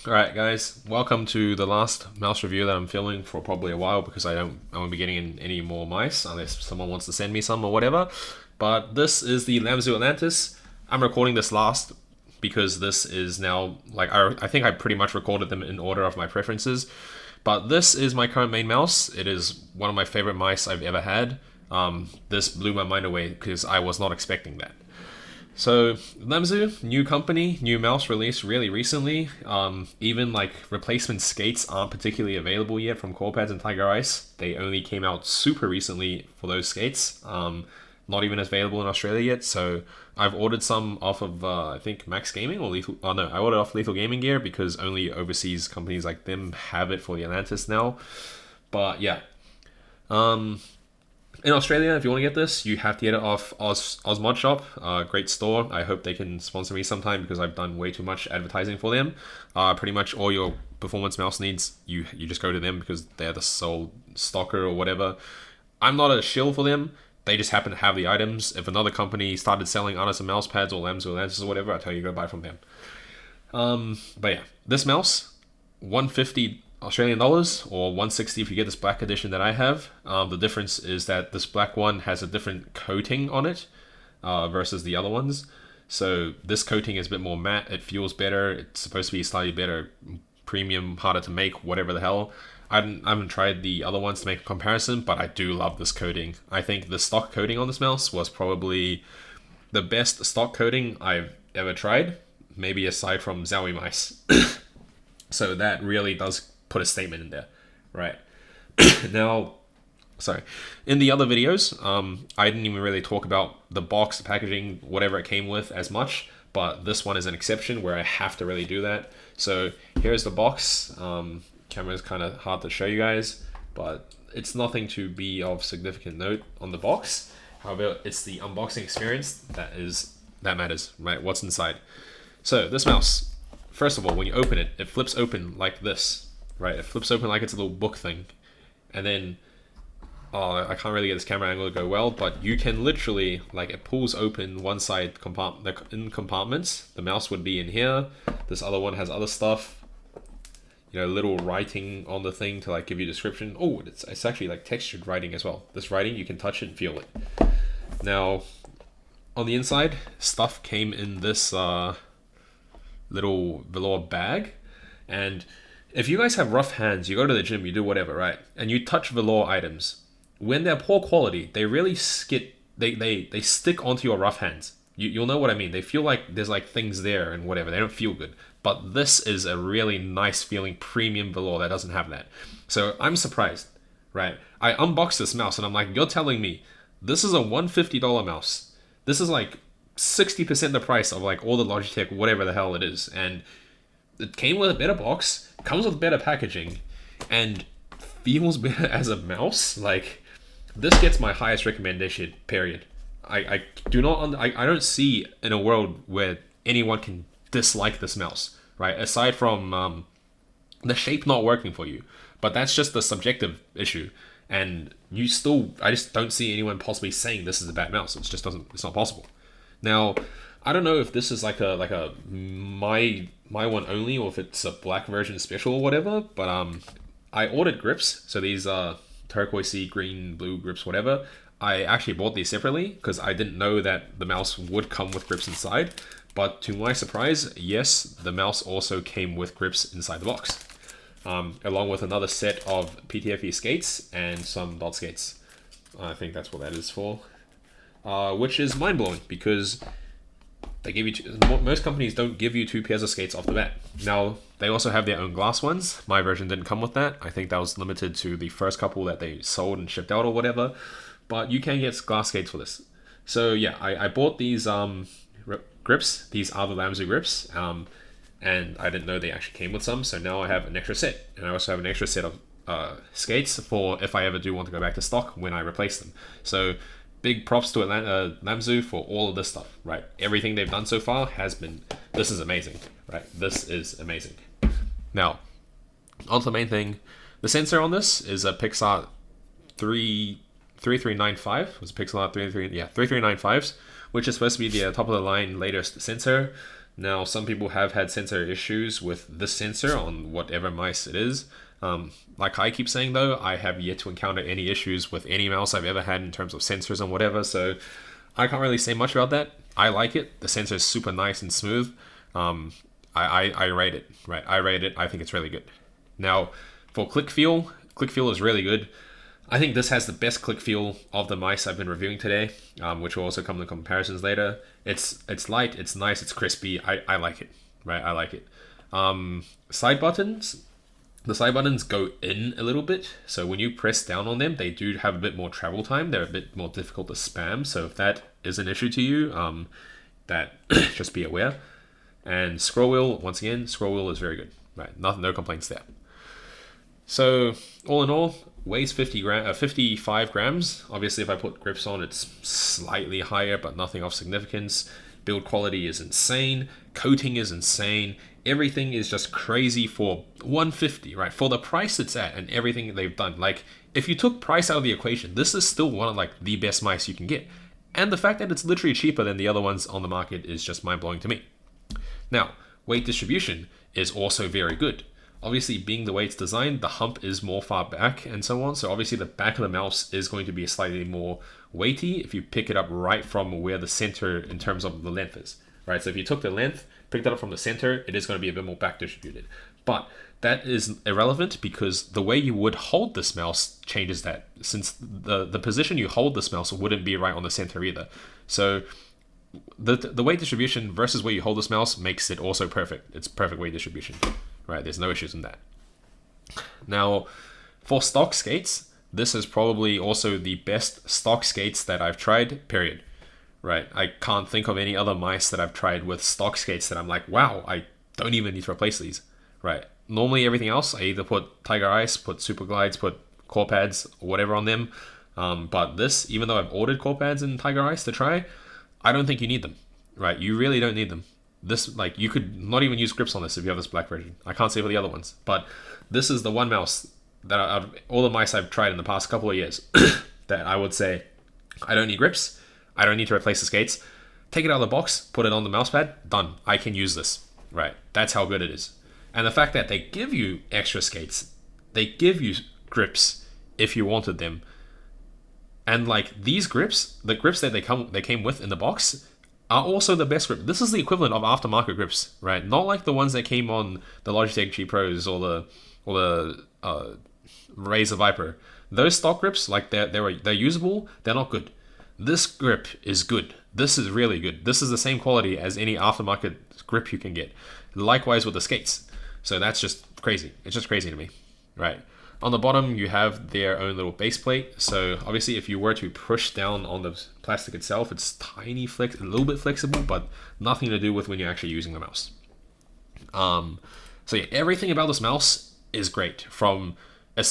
Alright guys, welcome to the last mouse review that I'm filming for probably a while because I won't be getting in any more mice unless someone wants to send me some or whatever. But this is the LAMZU Atlantis. I'm recording this last because this is now, like, I think I pretty much recorded them in order of my preferences. But this is my current main mouse. It is one of my favorite mice I've ever had. This blew my mind away because I was not expecting that. So LAMZU, new company, new mouse released really recently. Even like replacement skates aren't particularly available yet from Corpads and Tiger Ice. They only came out super recently for those skates. Not even available in Australia yet. So I've ordered some off of I think Max Gaming or Lethal. Oh no, I ordered off Lethal Gaming Gear because only overseas companies like them have it for the Atlantis now. But yeah. In Australia, if you want to get this, you have to get it off Osmod Shop. Great store. I hope they can sponsor me sometime because I've done way too much advertising for them. Pretty much all your performance mouse needs, you just go to them because they're the sole stocker or whatever. I'm not a shill for them. They just happen to have the items. If another company started selling Artisan mouse pads or LAMZU Atlantis or whatever, I tell you go buy from them. But yeah, this mouse, 150 Australian dollars or 160 if you get this black edition that I have. The difference is that this black one has a different coating on it versus the other ones. So this coating is a bit more matte. It feels better. It's supposed to be slightly better, premium, harder to make, whatever the hell. I haven't tried the other ones to make a comparison, but I do love this coating. I think the stock coating on this mouse was probably the best stock coating I've ever tried, maybe aside from Zowie mice. So that really does put a statement in there, right? Now, sorry, in the other videos, I didn't even really talk about the box, the packaging, whatever it came with as much, but this one is an exception where I have to really do that. So here's the box. Camera is kind of hard to show you guys, but it's nothing to be of significant note on the box. However, it's the unboxing experience that matters, right? What's inside. So this mouse, first of all, when you open it, it flips open like this, right? It flips open like it's a little book thing. And then, oh, I can't really get this camera angle to go well, but you can literally, like, it pulls open one side compartment, like in compartments. The mouse would be in here. This other one has other stuff. You know, little writing on the thing to like give you a description. Oh, it's actually like textured writing as well. This writing, you can touch it and feel it. Now, on the inside, stuff came in this little velour bag. And if you guys have rough hands, you go to the gym, you do whatever, right? And you touch velour items. When they're poor quality, they really they stick onto your rough hands. You'll know what I mean. They feel like there's like things there and whatever. They don't feel good. But this is a really nice feeling premium velour that doesn't have that. So I'm surprised, right? I unboxed this mouse and I'm like, you're telling me this is a $150 mouse. This is like 60% the price of like all the Logitech, whatever the hell it is. And it came with a better box, comes with better packaging, and feels better as a mouse. Like, this gets my highest recommendation, period. I don't see in a world where anyone can dislike this mouse, right? Aside from the shape not working for you, but that's just the subjective issue. And I just don't see anyone possibly saying this is a bad mouse. It's not possible. Now, I don't know if this is like a my one only, or if it's a black version special or whatever. But I ordered grips, so these turquoisey, green, blue grips, whatever. I actually bought these separately because I didn't know that the mouse would come with grips inside. But to my surprise, yes, the mouse also came with grips inside the box, along with another set of PTFE skates and some dot skates. I think that's what that is for, which is mind-blowing because they give you most companies don't give you two pairs of skates off the bat. Now, they also have their own glass ones. My version didn't come with that. I think that was limited to the first couple that they sold and shipped out or whatever. But you can get glass skates for this. So yeah, I bought these grips. These are the LAMZU grips. And I didn't know they actually came with some. So now I have an extra set. And I also have an extra set of skates for if I ever do want to go back to stock when I replace them. So big props to LAMZU for all of this stuff, right? Everything they've done so far this is amazing, right? This is amazing. Now, on to the main thing. The sensor on this is a Pixar 3395. It was a Pixar 3395s, which is supposed to be the top of the line latest sensor. Now, some people have had sensor issues with this sensor on whatever mice it is. Like I keep saying though, I have yet to encounter any issues with any mouse I've ever had in terms of sensors and whatever, so I can't really say much about that. I like it. The sensor is super nice and smooth. I rate it, right? I rate it. I think it's really good. Now, for click feel is really good. I think this has the best click feel of the mice I've been reviewing today, which will also come in comparisons later. It's light, it's nice, it's crispy. I like it, right? I like it. Side buttons. The side buttons go in a little bit, so when you press down on them, they do have a bit more travel time. They're a bit more difficult to spam, so if that is an issue to you, that just be aware. And scroll wheel, once again, scroll wheel is very good, right? No complaints there. So all in all, weighs 55 grams. Obviously, if I put grips on, it's slightly higher, but nothing of significance. Build quality is insane. Coating is insane. Everything is just crazy for 150, right? For the price it's at and everything they've done. Like, if you took price out of the equation, this is still one of like the best mice you can get. And the fact that it's literally cheaper than the other ones on the market is just mind-blowing to me. Now, weight distribution is also very good. Obviously, being the way it's designed, the hump is more far back and so on. So obviously the back of the mouse is going to be slightly more weighty if you pick it up right from where the center in terms of the length is, right? So if you took the length, picked it up from the center, it is going to be a bit more back distributed. But that is irrelevant because the way you would hold this mouse changes that, since the position you hold this mouse wouldn't be right on the center either. So the weight distribution versus where you hold this mouse makes it also perfect. It's perfect weight distribution, right? There's no issues in that. Now, for stock skates, this is probably also the best stock skates that I've tried, period. Right? I can't think of any other mice that I've tried with stock skates that I'm like, wow, I don't even need to replace these, right? Normally everything else, I either put Tiger Ice, put Super Glides, put core pads, or whatever on them. But this, even though I've ordered core pads and Tiger Ice to try, I don't think you need them, right? You really don't need them. This, like, you could not even use grips on this if you have this black version. I can't say for the other ones, but this is the one mouse that out of all the mice I've tried in the past couple of years that I would say, I don't need grips. I don't need to replace the skates. Take it out of the box, put it on the mouse pad, done. I can use this, right? That's how good it is. And the fact that they give you extra skates, they give you grips if you wanted them. And like these grips, the grips that they came with in the box are also the best grip. This is the equivalent of aftermarket grips, right? Not like the ones that came on the Logitech G Pros or the Razer Viper. Those stock grips, like they're usable, they're not good. This grip is good. This is really good. This is the same quality as any aftermarket grip you can get. Likewise with the skates. So that's just crazy. It's just crazy to me, right? On the bottom, you have their own little base plate. So obviously, if you were to push down on the plastic itself, it's a little bit flexible, but nothing to do with when you're actually using the mouse. So yeah, everything about this mouse is great from a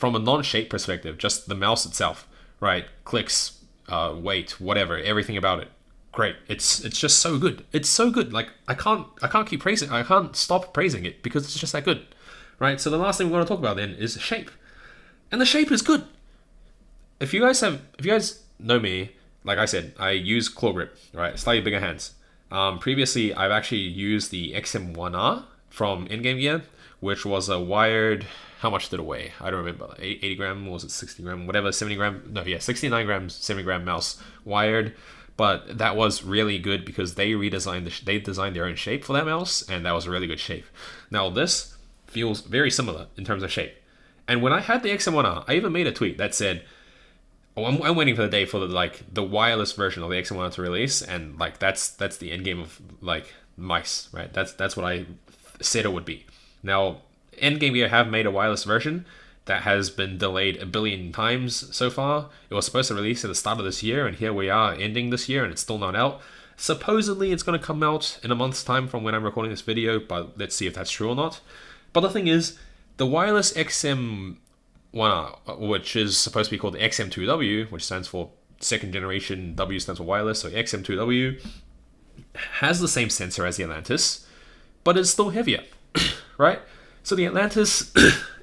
non-shape perspective. Just the mouse itself, right? Clicks, weight, whatever, everything about it, great. It's just so good. It's so good. Like I can't keep praising. I can't stop praising it because it's just that good, right? So the last thing we want to talk about then is shape, and the shape is good. If you guys know me, like I said, I use claw grip, right? Slightly bigger hands. Previously, I've actually used the XM1R from In-Game Gear, which was a wired. How much did it weigh? I don't remember. 80 gram, or was it 60 gram? Whatever, 70 gram. No, yeah, 69 grams, 70 gram mouse wired. But that was really good because they designed their own shape for that mouse, and that was a really good shape. Now this feels very similar in terms of shape. And when I had the XM1R, I even made a tweet that said, "Oh, I'm waiting for the day for the wireless version of the XM1R to release," and like that's the end game of like mice, right? That's what I said it would be. Now, Endgame Gear have made a wireless version that has been delayed a billion times so far. It was supposed to release at the start of this year, and here we are ending this year, and it's still not out. Supposedly, it's going to come out in a month's time from when I'm recording this video, but let's see if that's true or not. But the thing is, the wireless XM1R, which is supposed to be called the XM2W, which stands for second generation, W stands for wireless, so XM2W, has the same sensor as the Atlantis, but it's still heavier, right? So the Atlantis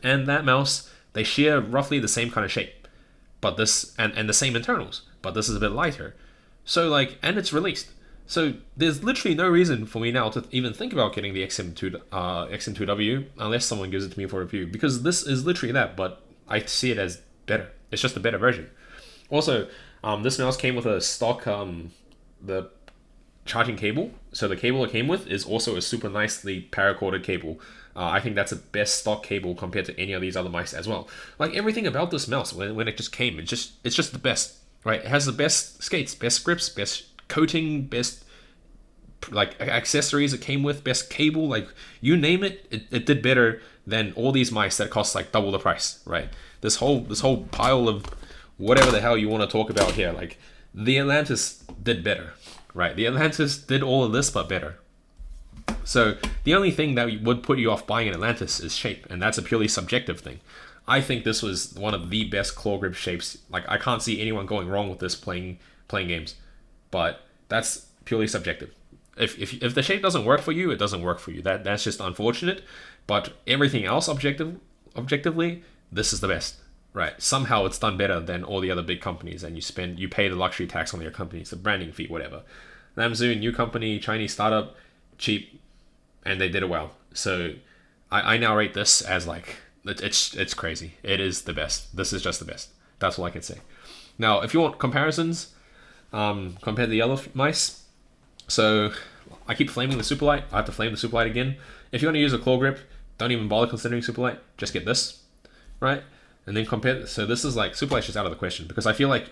and that mouse, they share roughly the same kind of shape, but this and the same internals, but this is a bit lighter. So and it's released. So there's literally no reason for me now to even think about getting the XM2W unless someone gives it to me for review, because this is literally that, but I see it as better. It's just a better version. Also, this mouse came with a stock the charging cable. So the cable it came with is also a super nicely paracorded cable. I think that's the best stock cable compared to any of these other mice as well. Like everything about this mouse when it just came, it's just the best, right? It has the best skates, best grips, best coating, best like accessories it came with, best cable, like you name it, it did better than all these mice that cost like double the price, right? This whole pile of whatever the hell you want to talk about here, like the Atlantis did better, right? The Atlantis did all of this but better. So the only thing that would put you off buying an Atlantis is shape, and that's a purely subjective thing. I think this was one of the best claw grip shapes. Like I can't see anyone going wrong with this playing games, but that's purely subjective. If the shape doesn't work for you, it doesn't work for you. That's just unfortunate. But everything else objectively, this is the best, right? Somehow it's done better than all the other big companies, and you pay the luxury tax on your companies, the branding fee, whatever. LAMZU, new company, Chinese startup, cheap, and they did it well. So I now rate this as like it's crazy. It is the best. This is just the best. That's all I can say. Now, if you want comparisons, compare the other mice. So I keep flaming the Superlight. I have to flame the Superlight again. If you want to use a claw grip, don't even bother considering Superlight. Just get this, right? And then compare. So this is like Superlight's just out of the question, because I feel like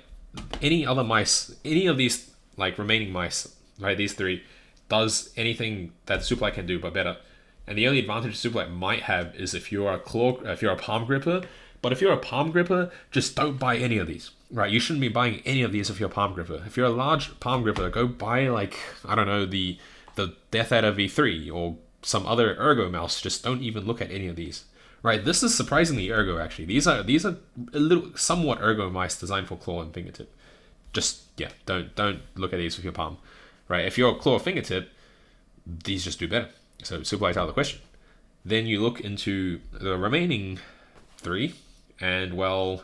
any other mice, any of these like remaining mice, right? These three does anything that Superlight can do, but better. And the only advantage Superlight might have is if you're a palm gripper. But if you're a palm gripper, just don't buy any of these, right? You shouldn't be buying any of these if you're a palm gripper. If you're a large palm gripper, go buy like, I don't know, the Death Adder V3 or some other ergo mouse. Just don't even look at any of these, right? This is surprisingly ergo actually. These are a little somewhat ergo mice designed for claw and fingertip. Just yeah, don't look at these with your palm, right? If you're a claw or fingertip, these just do better. So Superlight's out of the question. Then you look into the remaining three. And well,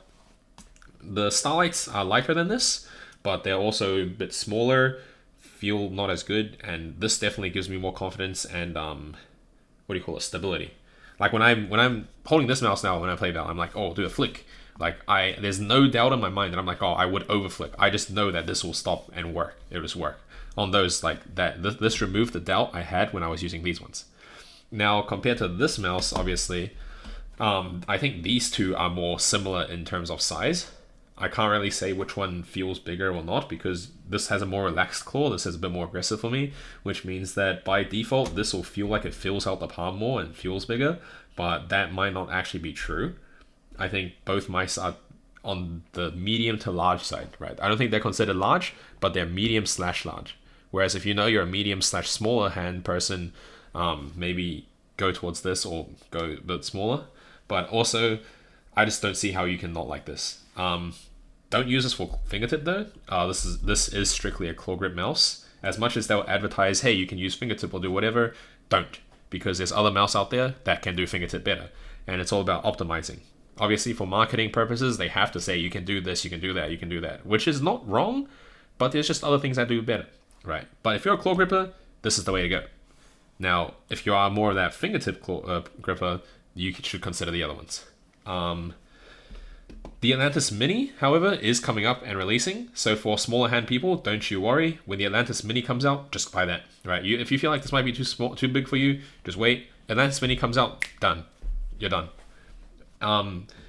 the Starlights are lighter than this, but they're also a bit smaller, feel not as good, and this definitely gives me more confidence and what do you call it, stability. Like when I'm holding this mouse now when I play Val, I'm like, oh, do a flick. Like there's no doubt in my mind that I'm like, oh, I would overflick. I just know that this will stop and work. It will just work on those like that. This removed the doubt I had when I was using these ones. Now compared to this mouse, obviously. I think these two are more similar in terms of size. I can't really say which one feels bigger or not, because this has a more relaxed claw, this is a bit more aggressive for me, which means that by default this will feel like it fills out the palm more and feels bigger, but that might not actually be true. I think both mice are on the medium to large side, right? I don't think they're considered large, but they're medium/large. Whereas if you know you're a medium/smaller hand person, maybe go towards this or go a bit smaller. But also, I just don't see how you can not like this. Don't use this for fingertip though. This is strictly a claw grip mouse. As much as they'll advertise, hey, you can use fingertip or do whatever, don't. Because there's other mouse out there that can do fingertip better. And it's all about optimizing. Obviously, for marketing purposes, they have to say you can do this, you can do that, you can do that. Which is not wrong, but there's just other things that do better, right? But if you're a claw gripper, this is the way to go. Now, if you are more of that fingertip gripper, you should consider the other ones. The Atlantis Mini, however, is coming up and releasing. So for smaller hand people, don't you worry. When the Atlantis Mini comes out, just buy that. Right? If you feel like this might be too small, too big for you, just wait. Atlantis Mini comes out, done. You're done.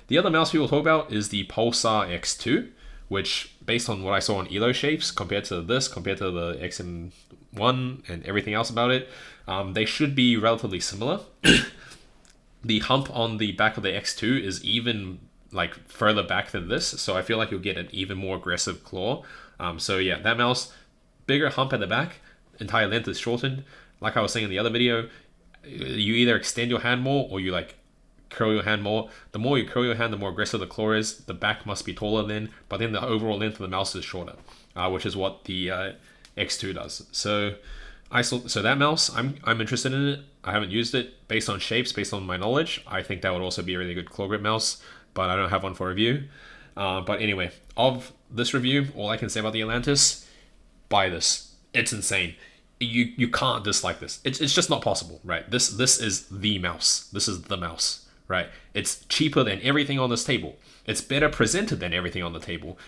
The other mouse people talk about is the Pulsar X2, which, based on what I saw on Elo shapes, compared to the XM1 and everything else about it, they should be relatively similar. The hump on the back of the X2 is even like further back than this, so I feel like you'll get an even more aggressive claw. So yeah, that mouse, bigger hump at the back, entire length is shortened. Like I was saying in the other video, you either extend your hand more or you like curl your hand more. The more you curl your hand, the more aggressive the claw is. The back must be taller then, but then the overall length of the mouse is shorter, which is what the X2 does. So that mouse, I'm interested in it. I haven't used it. Based on shapes, based on my knowledge, I think that would also be a really good claw grip mouse, but I don't have one for review. But anyway, of this review, all I can say about the Atlantis, buy this. It's insane. You can't dislike this. It's just not possible, right? This is the mouse. This is the mouse, right? It's cheaper than everything on this table. It's better presented than everything on the table.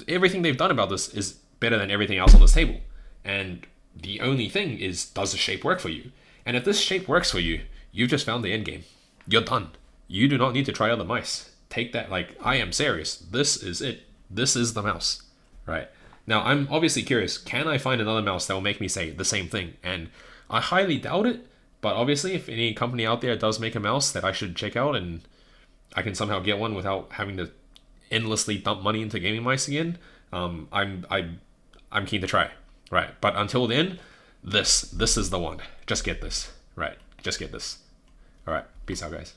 Everything they've done about this is better than everything else on this table. And the only thing is, does the shape work for you? And if this shape works for you, you've just found the end game. You're done. You do not need to try other mice. Take that, like, I am serious. This is it. This is the mouse, right? Now, I'm obviously curious, can I find another mouse that will make me say the same thing? And I highly doubt it, but obviously, if any company out there does make a mouse that I should check out and I can somehow get one without having to endlessly dump money into gaming mice again, I'm keen to try, right? But until then, this is the one. Just get this, right? Just get this. All right, peace out, guys.